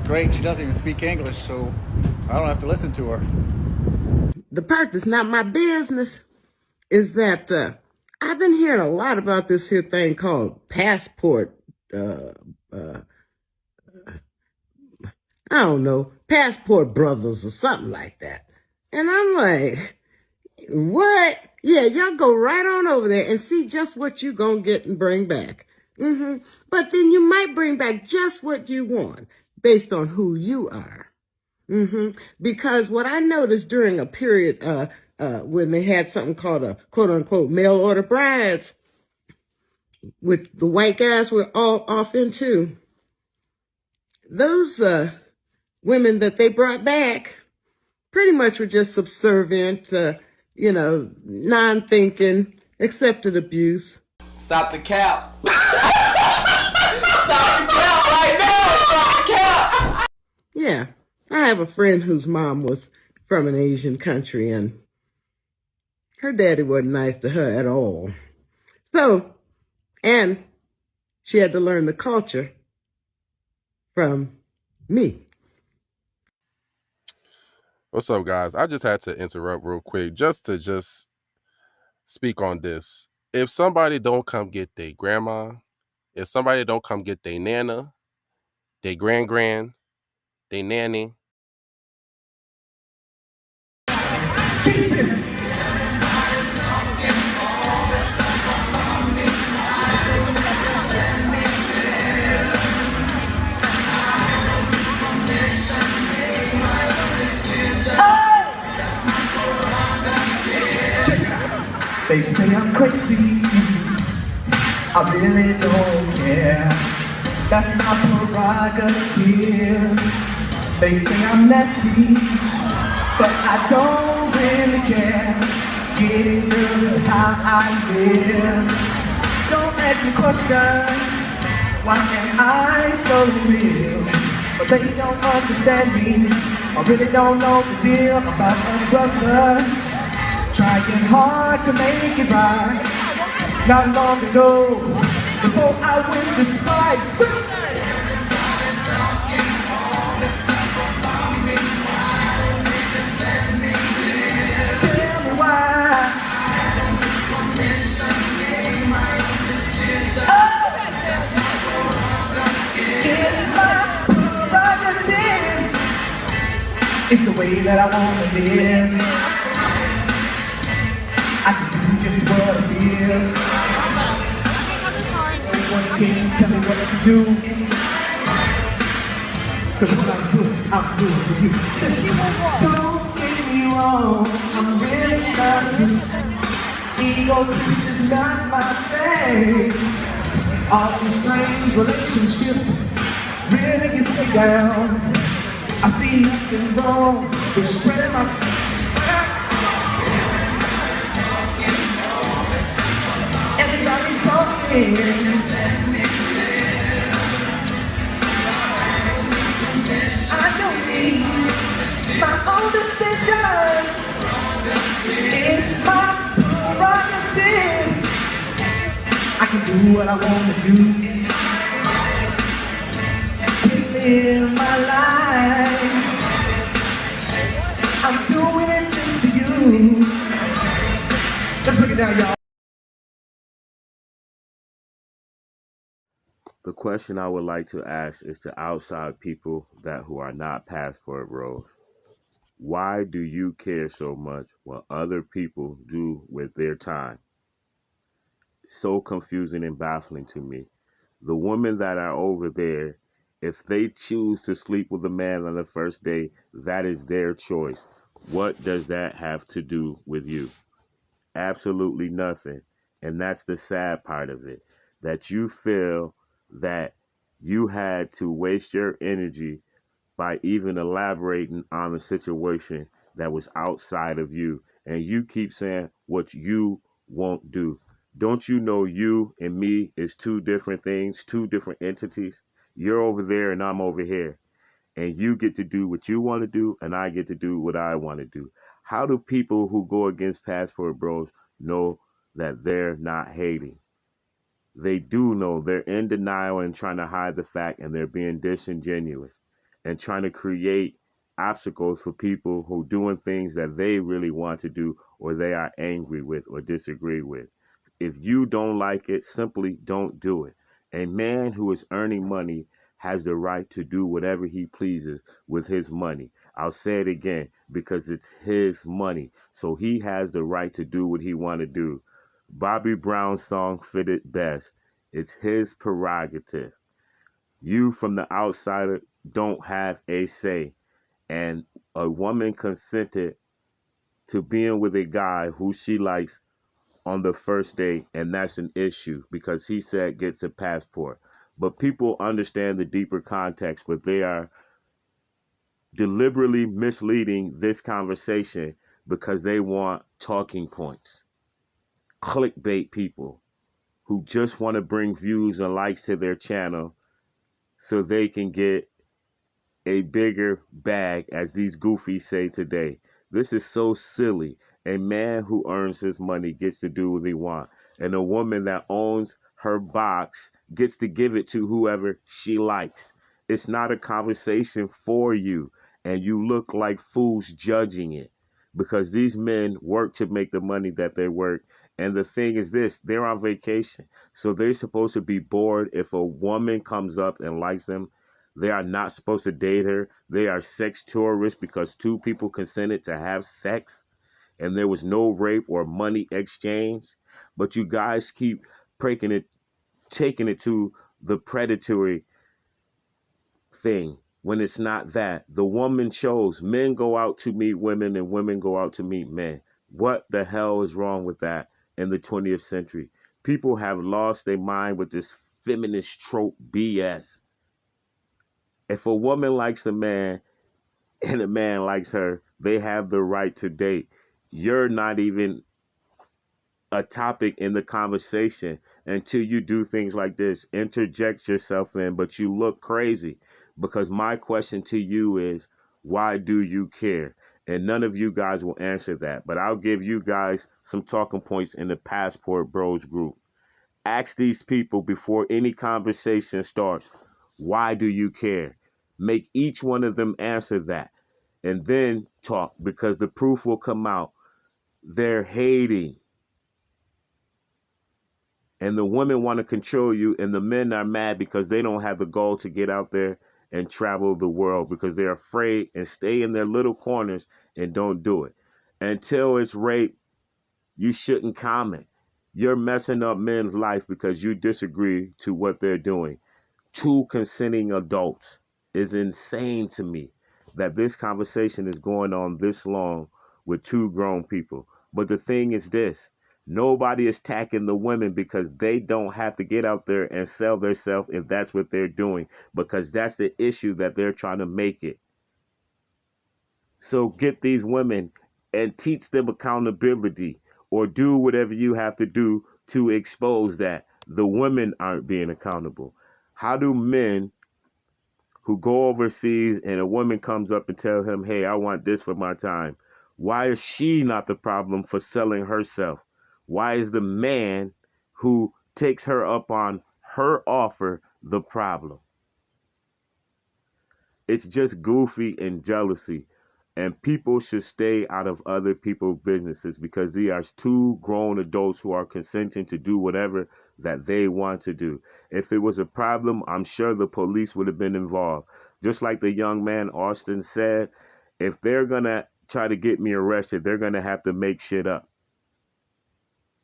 great. She doesn't even speak English, so I don't have to listen to her. The part that's not my business is that I've been hearing a lot about this here thing called passport. Uh, uh, I don't know, passport brothers or something like that. And I'm like, what? Yeah, y'all go right on over there and see just what you gonna get and bring back. But then you might bring back just what you want based on who you are. Because what I noticed during a period when they had something called a quote unquote mail order brides, which the white guys were all off into, those women that they brought back pretty much were just subservient, non-thinking, accepted abuse. Stop the cap. Stop the cap right now. Stop the cap. Yeah, I have a friend whose mom was from an Asian country, and her daddy wasn't nice to her at all. So, and she had to learn the culture from me. What's up, guys? I just had to interrupt real quick just to speak on this. If somebody don't come get their grandma, if somebody don't come get their nana, their grand, their nanny, They say I'm crazy, I really don't care. That's my prerogative. They say I'm nasty, but I don't really care. Getting girls is how I live. Don't ask me questions, why am I so real? But they don't understand me, I really don't know the deal about a brother. Trying hard to make it right. Not long ago, before I win this fight, tell me why. It's my prerogative. It's the way that I want to live. I can do just what it is. One team, tell me what to do. Cause what I'm doing for you. Don't get me wrong, I'm really cussing. Ego trips is not my thing. All these strange relationships really get me down. I see nothing wrong with spreading my everybody's talking. I don't need my own decisions. It's my prerogative. I can do what I want to do. Live my life. I'm doing it just for you. Let's break it down, y'all. The question I would like to ask is to outside people who are not passport bros. Why do you care so much what other people do with their time? So confusing and baffling to me. The women that are over there, if they choose to sleep with a man on the first day, that is their choice. What does that have to do with you? Absolutely nothing. And that's the sad part of it, that you feel that you had to waste your energy by even elaborating on a situation that was outside of you. And you keep saying what you won't do. Don't you know you and me is two different things, two different entities? You're over there and I'm over here. And you get to do what you want to do and I get to do what I want to do. How do people who go against passport bros know that they're not hating? They do know. They're in denial and trying to hide the fact, and they're being disingenuous. and trying to create obstacles for people who doing things that they really want to do or they are angry with or disagree with. If you don't like it, simply don't do it. A man who is earning money has the right to do whatever he pleases with his money. I'll say it again because it's his money. So he has the right to do what he want to do. Bobby Brown's song fitted best. It's his prerogative. You from the outsider don't have a say. And a woman consented to being with a guy who she likes on the first date, and that's an issue because he said gets a passport. But people understand the deeper context, but they are deliberately misleading this conversation because they want talking points. Clickbait people who just want to bring views and likes to their channel so they can get a bigger bag, as these goofies say today. This is so silly. A man who earns his money gets to do what he wants, and a woman that owns her box gets to give it to whoever she likes. It's not a conversation for you, and you look like fools judging it because these men work to make the money that they work. And the thing is this, they're on vacation, so they're supposed to be bored. If a woman comes up and likes them, they are not supposed to date her. They are sex tourists because two people consented to have sex and there was no rape or money exchange. But you guys keep taking it to the predatory thing when it's not that. The woman chose. Men go out to meet women and women go out to meet men. What the hell is wrong with that in the 20th century? People have lost their mind with this feminist trope BS. If a woman likes a man and a man likes her, they have the right to date. You're not even a topic in the conversation until you do things like this. Interject yourself in, but you look crazy because my question to you is, why do you care? And none of you guys will answer that, but I'll give you guys some talking points in the Passport Bros group. Ask these people before any conversation starts, why do you care? Make each one of them answer that and then talk because the proof will come out. They're hating. And the women want to control you and the men are mad because they don't have the goal to get out there and travel the world because they're afraid and stay in their little corners and don't do it. Until it's rape, you shouldn't comment. You're messing up men's life because you disagree to what they're doing. Two consenting adults is insane to me that this conversation is going on this long with two grown people. But the thing is this, nobody is attacking the women because they don't have to get out there and sell themselves if that's what they're doing, because that's the issue that they're trying to make it. So get these women and teach them accountability or do whatever you have to do to expose that the women aren't being accountable. How do men who go overseas and a woman comes up and tell him, hey, I want this for my time, why is she not the problem for selling herself? Why is the man who takes her up on her offer the problem? It's just goofy and jealousy. And people should stay out of other people's businesses because they are two grown adults who are consenting to do whatever that they want to do. If it was a problem, I'm sure the police would have been involved. Just like the young man Austin said, if they're going to try to get me arrested, they're going to have to make shit up.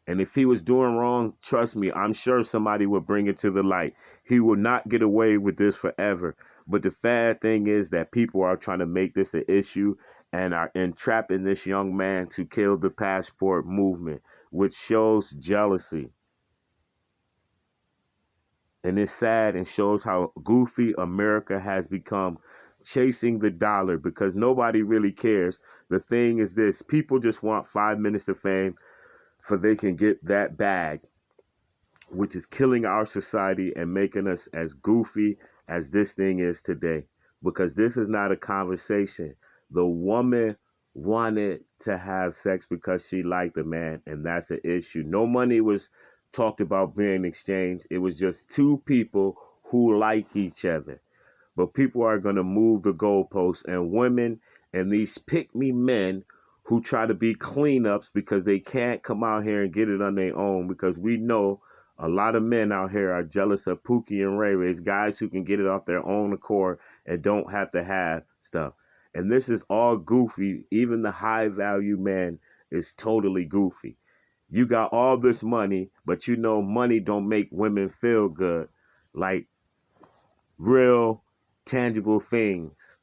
And if he was doing wrong, trust me, I'm sure somebody would bring it to the light. He will not get away with this forever. But the sad thing is that people are trying to make this an issue and are entrapping this young man to kill the passport movement, which shows jealousy. And it's sad and shows how goofy America has become, chasing the dollar because nobody really cares. The thing is this, people just want 5 minutes of fame so they can get that bag, which is killing our society and making us as goofy as this thing is today. Because this is not a conversation. The woman wanted to have sex because she liked the man, and that's an issue. No money was talked about being exchanged. It was just two people who like each other. But people are going to move the goalposts, and women and these pick-me men who try to be cleanups because they can't come out here and get it on their own, because we know a lot of men out here are jealous of Pookie and Ray Ray's, guys who can get it off their own accord and don't have to have stuff. And this is all goofy. Even the high value man is totally goofy. You got all this money, but you know money don't make women feel good, like real tangible things,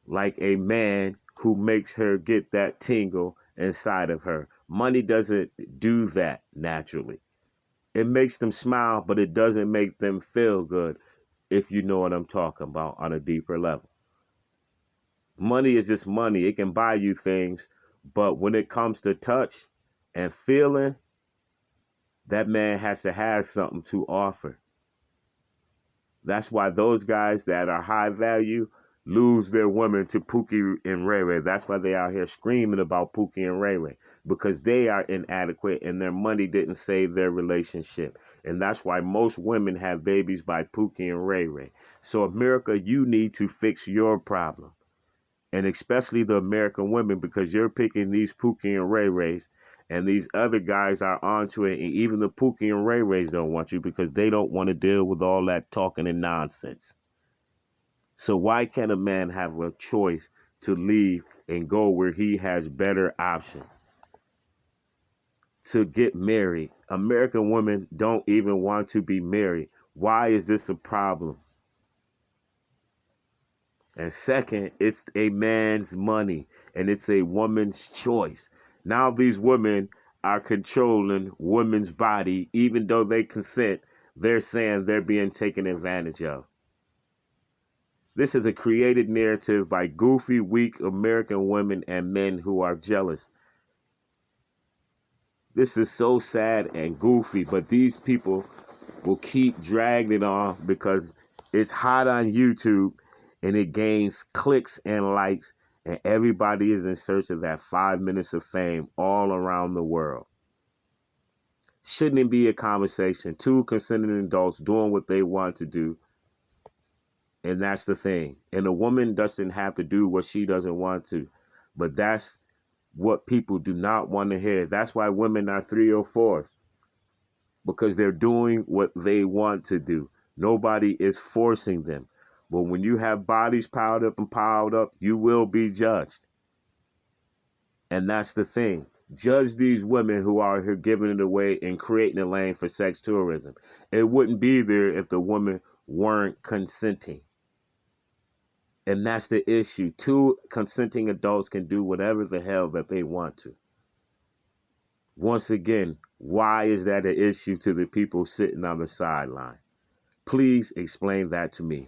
like a man who makes her get that tingle inside of her. Money doesn't do that naturally. It makes them smile, but it doesn't make them feel good, if you know what I'm talking about on a deeper level. Money is just money. It can buy you things, but when it comes to touch and feeling, that man has to have something to offer. That's why those guys that are high value lose their women to Pookie and Ray Ray. That's why they out here screaming about Pookie and Ray Ray, because they are inadequate and their money didn't save their relationship. And that's why most women have babies by Pookie and Ray Ray. So America, you need to fix your problem. And especially the American women, because you're picking these Pookie and Ray Rays, and these other guys are onto it. And even the Pookie and Ray Rays don't want you because they don't want to deal with all that talking and nonsense. So why can't a man have a choice to leave and go where he has better options? To get married. American women don't even want to be married. Why is this a problem? And second, it's a man's money and it's a woman's choice. Now these women are controlling women's body, even though they consent. They're saying they're being taken advantage of. This is a created narrative by goofy, weak American women and men who are jealous. This is so sad and goofy, but these people will keep dragging it on because it's hot on YouTube and it gains clicks and likes, and everybody is in search of that 5 minutes of fame all around the world. Shouldn't it be a conversation? Two consenting adults doing what they want to do. And that's the thing. And a woman doesn't have to do what she doesn't want to. But that's what people do not want to hear. That's why women are 304s. Because they're doing what they want to do. Nobody is forcing them. But when you have bodies piled up, you will be judged. And that's the thing. Judge these women who are here giving it away and creating a lane for sex tourism. It wouldn't be there if the women weren't consenting. And that's the issue. Two consenting adults can do whatever the hell that they want to. Once again, why is that an issue to the people sitting on the sideline? Please explain that to me.